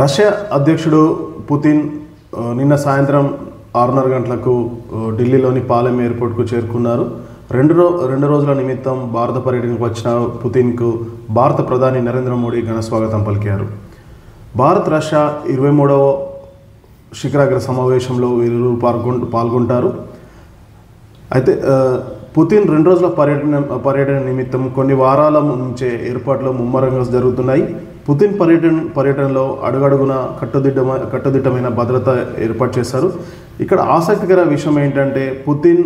Russia అధ్యక్షుడు Putin నిన్న సాయంత్రం 6:30 గంటలకు ఢిల్లీలోని పాలెం ఎయిర్పోర్ట్కు చేరుకున్నారు. రెండు రోజుల నిమిత్తం భారత పర్యటనకు వచ్చిన పుతిన్కు భారత ప్రధాని నరేంద్ర మోడీ ఘన స్వాగతం పలికారు. భారత్ రష్యా 23వ శిఖరాగ్ర సమావేశంలో వీరు పాల్గొంటారు. అయితే పుతిన్ 2 రోజుల పర్యటన నిమిత్తం కొన్ని వారాల నుంచే ఏర్పాట్లు ముమ్మరంగా జరుగుతున్నాయి. పుతిన్ పర్యటనలో అడుగడుగున కట్టుదిట్టమైన భద్రత ఏర్పాటు చేశారు. ఇక్కడ ఆసక్తికర విషయం ఏంటంటే పుతిన్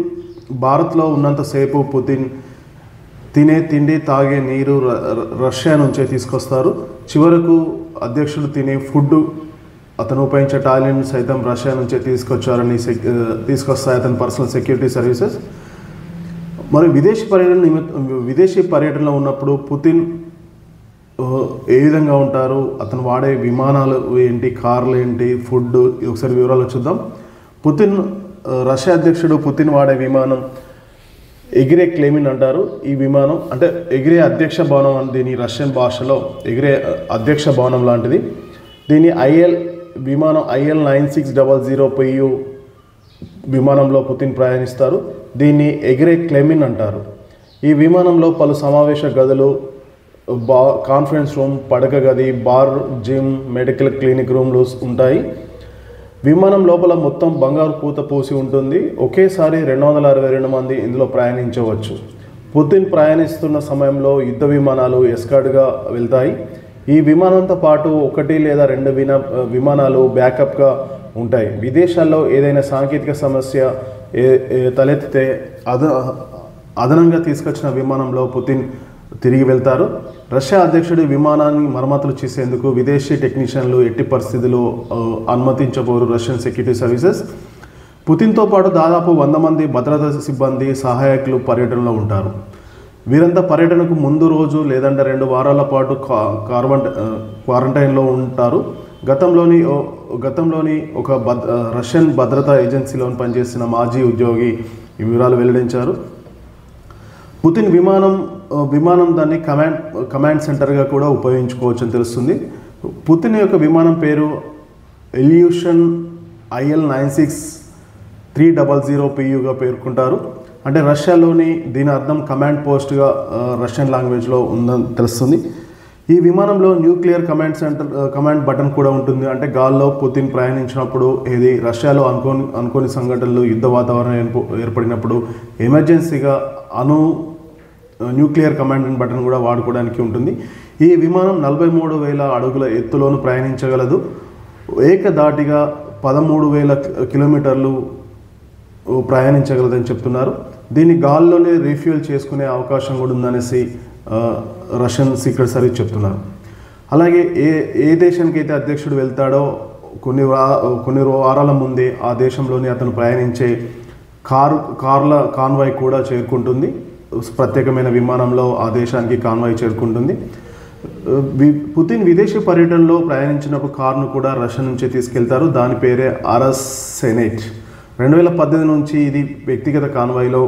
భారత్లో ఉన్నంతసేపు పుతిన్ తినే తిండి తాగే నీరు రష్యా నుంచే తీసుకొస్తారు. చివరకు అధ్యక్షుడు తినే ఫుడ్ అతను ఉపయోగించే టాయిలెట్ సైతం రష్యా నుంచే తీసుకొస్తాయి అతని పర్సనల్ సెక్యూరిటీ సర్వీసెస్. మరి విదేశీ పర్యటనలో ఉన్నప్పుడు పుతిన్ ఏ విధంగా ఉంటారు, అతను వాడే విమానాలు ఏంటి, కార్లు ఏంటి, ఫుడ్, ఒకసారి వివరాలు చూద్దాం. రష్యా అధ్యక్షుడు పుతిన్ వాడే విమానం ఎగిరే క్లెమిన్ అంటారు. ఈ విమానం అంటే ఎగిరే అధ్యక్ష భవనం అని దీని రష్యన్ భాషలో ఎగిరే అధ్యక్ష భవనం లాంటిది. దీని విమానం IL-9600 విమానంలో పుతిన్ ప్రయాణిస్తారు. దీన్ని ఎగిరే క్లెమిన్ అంటారు. ఈ విమానంలో పలు సమావేశ గదులు, కాన్ఫరెన్స్ రూమ్, పడక గది, బార్, జిమ్, మెడికల్ క్లినిక్ రూమ్లు ఉంటాయి. విమానం లోపల మొత్తం బంగారు పూత పూసి ఉంటుంది. ఒకేసారి 262 మంది ఇందులో ప్రయాణించవచ్చు. పుతిన్ ప్రయాణిస్తున్న సమయంలో యుద్ధ విమానాలు ఎస్కార్ట్గా వెళ్తాయి. ఈ విమానంతో పాటు 1 లేదా 2 విమానాలు బ్యాకప్గా ఉంటాయి. విదేశాల్లో ఏదైనా సాంకేతిక సమస్య తలెత్తితే అదనంగా తీసుకొచ్చిన విమానంలో పుతిన్ తిరిగి వెళ్తారు. రష్యా అధ్యక్షుడి విమానాన్ని మరమ్మతులు చేసేందుకు విదేశీ టెక్నీషియన్లు ఎట్టి పరిస్థితుల్లో అనుమతించబోరు రష్యన్ సెక్యూరిటీ సర్వీసెస్. పుతిన్తో పాటు దాదాపు 100 మంది భద్రతా సిబ్బంది, సహాయకులు పర్యటనలో ఉంటారు. వీరంతా పర్యటనకు ముందు రోజు లేదంటే 2 వారాల పాటు క్వారంటైన్లో ఉంటారు. గతంలోని ఒక రష్యన్ భద్రతా ఏజెన్సీలో పనిచేసిన మాజీ ఉద్యోగి ఈ వివరాలు వెల్లడించారు. పుతిన్ విమానం దాన్ని కమాండ్ సెంటర్గా కూడా ఉపయోగించుకోవచ్చు అని తెలుస్తుంది. పుతిన్ యొక్క విమానం పేరు ఇల్యూషన్ IL-96-300 పేర్కొంటారు. అంటే రష్యాలోని దీని అర్థం కమాండ్ పోస్ట్గా రష్యన్ లాంగ్వేజ్లో ఉందని తెలుస్తుంది. ఈ విమానంలో న్యూక్లియర్ కమాండ్ బటన్ కూడా ఉంటుంది. అంటే గాల్లో పుతిన్ ప్రయాణించినప్పుడు రష్యాలో అనుకోని సంఘటనలు, యుద్ధ వాతావరణం ఏర్పడినప్పుడు ఎమర్జెన్సీగా న్యూక్లియర్ కమాండ్ బటన్ కూడా వాడుకోవడానికి ఉంటుంది. ఈ విమానం 43,000 అడుగుల ఎత్తులోను ప్రయాణించగలదు. ఏకధాటిగా 13,000 కిలోమీటర్లు ప్రయాణించగలదని చెప్తున్నారు. దీన్ని గాల్లోనే రీఫ్యూల్ చేసుకునే అవకాశం కూడా ఉందనేసి రష్యన్ సీక్రెట్ సర్వీస్ చెప్తున్నారు. అలాగే ఏ దేశానికి అయితే అధ్యక్షుడు వెళ్తాడో కొన్ని వారాల ముందే ఆ దేశంలోని అతను ప్రయాణించే కార్ల కాన్వాయ్ కూడా చేరుకుంటుంది. ప్రత్యేకమైన విమానంలో ఆ దేశానికి కాన్వాయ్ చేరుకుంటుంది. పుతిన్ విదేశీ పర్యటనలో ప్రయాణించినప్పుడు కారును కూడా రష్యా నుంచే తీసుకెళ్తారు. దాని పేరే RS సెనేట్. 2018 నుంచి ఇది వ్యక్తిగత కాన్వాయ్లో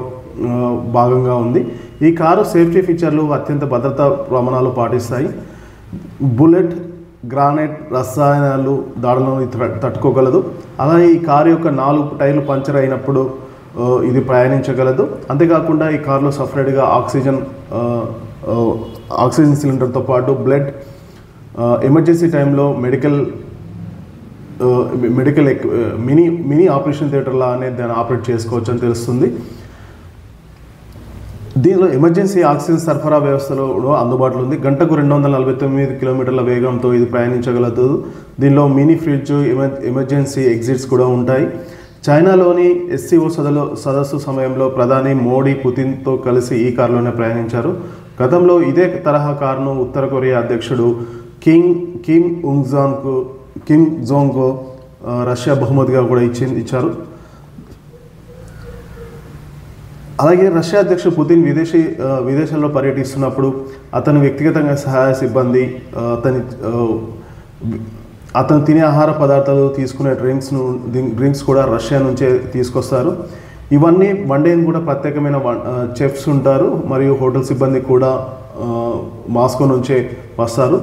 భాగంగా ఉంది. ఈ కారు సేఫ్టీ ఫీచర్లు అత్యంత భద్రతా ప్రమాణాలు పాటిస్తాయి. బుల్లెట్, గ్రానైట్, రసాయనాలు దాడులను తట్టుకోగలదు. అలాగే ఈ కారు యొక్క 4 టైర్లు పంచర్ అయినప్పుడు ఇది ప్రయాణించగలదు. అంతేకాకుండా ఈ కారులో సపరేట్గా ఆక్సిజన్ సిలిండర్తో పాటు బ్లడ్, ఎమర్జెన్సీ టైంలో మెడికల్ మినీ ఆపరేషన్ థియేటర్లా అనేది దాన్ని ఆపరేట్ చేసుకోవచ్చు అని తెలుస్తుంది. దీనిలో ఎమర్జెన్సీ ఆక్సిజన్ సరఫరా వ్యవస్థలో అందుబాటులో ఉంది. గంటకు 249 కిలోమీటర్ల వేగంతో ఇది ప్రయాణించగలదు. దీనిలో మినీ ఫ్రిడ్జ్, ఎమర్జెన్సీ ఎగ్జిట్స్ కూడా ఉంటాయి. చైనాలోని SCO సదస్సు సమయంలో ప్రధాని మోడీ పుతిన్తో కలిసి ఈ కారులోనే ప్రయాణించారు. గతంలో ఇదే తరహా కారును ఉత్తర కొరియా అధ్యక్షుడు కిమ్ జోంగ్ రష్యా బహుమతిగా కూడా ఇచ్చారు. అలాగే రష్యా అధ్యక్షుడు పుతిన్ విదేశాల్లో పర్యటిస్తున్నప్పుడు అతను వ్యక్తిగతంగా సహాయ సిబ్బంది, అతను తినే ఆహార పదార్థాలు, తీసుకునే డ్రింక్స్ కూడా రష్యా నుంచే తీసుకొస్తారు. ఇవన్నీ వండేందుకు కూడా ప్రత్యేకమైన చెఫ్స్ ఉంటారు. మరియు హోటల్ సిబ్బంది కూడా మాస్కో నుంచే వస్తారు.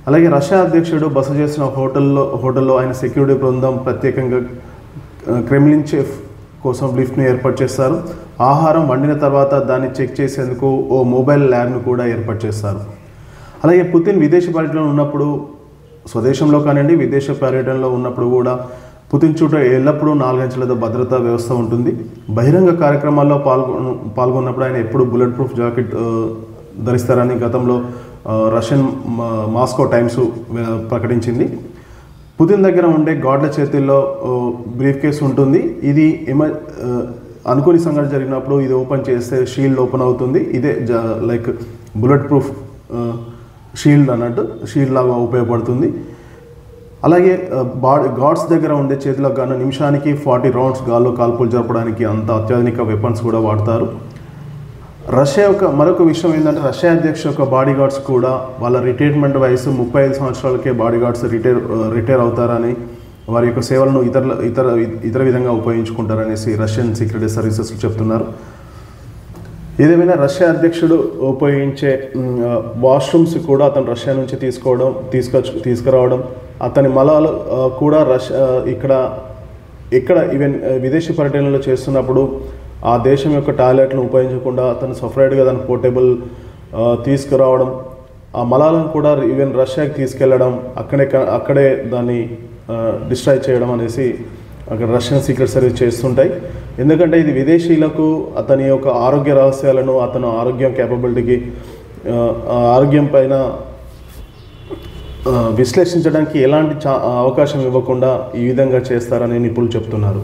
అలాగే రష్యా అధ్యక్షుడు బస చేసిన హోటల్లో ఆయన సెక్యూరిటీ బృందం ప్రత్యేకంగా క్రెమ్లిన్ చెఫ్ కోసం లిఫ్ట్ను ఏర్పాటు చేస్తారు. ఆహారం వండిన తర్వాత దాన్ని చెక్ చేసేందుకు ఓ మొబైల్ ల్యాబ్ను కూడా ఏర్పాటు చేస్తారు. అలాగే పుతిన్ విదేశ పర్యటనలో ఉన్నప్పుడు, స్వదేశంలో కానివ్వండి విదేశ పర్యటనలో ఉన్నప్పుడు కూడా పుతిన్ చుట్టూ ఎల్లప్పుడూ 4 అంచెలతో భద్రతా వ్యవస్థ ఉంటుంది. బహిరంగ కార్యక్రమాల్లో పాల్గొన్నప్పుడు ఆయన ఎప్పుడు బుల్లెట్ ప్రూఫ్ జాకెట్ ధరిస్తారని గతంలో రష్యన్ మాస్కో టైమ్స్ ప్రకటించింది. పుతిన్ దగ్గర ఉండే గార్డ్ల చేతుల్లో బ్రీఫ్ కేసు ఉంటుంది. ఇది అనుకోని సంఘటన జరిగినప్పుడు ఇది ఓపెన్ చేస్తే షీల్డ్ ఓపెన్ అవుతుంది. ఇదే లైక్ బుల్లెట్ ప్రూఫ్ షీల్డ్ అన్నట్టు, షీల్డ్ లాగా ఉపయోగపడుతుంది. అలాగే గార్డ్స్ దగ్గర ఉండే చేతిలో గాను నిమిషానికి 40 రౌండ్స్ గాల్లో కాల్పులు జరపడానికి అంత అత్యాధునిక వెపన్స్ కూడా వాడతారు. రష్యా మరొక విషయం ఏంటంటే, రష్యా అధ్యక్ష యొక్క బాడీ గార్డ్స్ కూడా వాళ్ళ రిటైర్మెంట్ వయసు 35 సంవత్సరాలకే బాడీ గార్డ్స్ రిటైర్ అవుతారని, వారి యొక్క సేవలను ఇతర విధంగా ఉపయోగించుకుంటారనేసి రష్యన్ సీక్రెట్ సర్వీసెస్ చెప్తున్నారు. ఏదేమైనా రష్యా అధ్యక్షుడు ఉపయోగించే వాష్రూమ్స్ కూడా అతను రష్యా నుంచి తీసుకురావడం, అతని మలాలు కూడా ఇక్కడ ఈవెన్ విదేశీ పర్యటనలో చేస్తున్నప్పుడు ఆ దేశం యొక్క టాయిలెట్లను ఉపయోగించకుండా అతను సపరేట్గా దాని పోర్టబుల్ తీసుకురావడం, ఆ మలాలను కూడా ఈవెన్ రష్యాకి తీసుకెళ్లడం, అక్కడే దాన్ని డిస్ట్రాయ్ చేయడం అనేసి అక్కడ రష్యన్ సీక్రెట్ సర్వీస్ చేస్తుంటాయి. ఎందుకంటే ఇది విదేశీయులకు అతని యొక్క ఆరోగ్య రహస్యాలను, అతను ఆరోగ్యం క్యాపబిలిటీకి, ఆరోగ్యం పైన విశ్లేషించడానికి ఎలాంటి అవకాశం ఇవ్వకుండా ఈ విధంగా చేస్తారని నిపుణులు చెప్తున్నారు.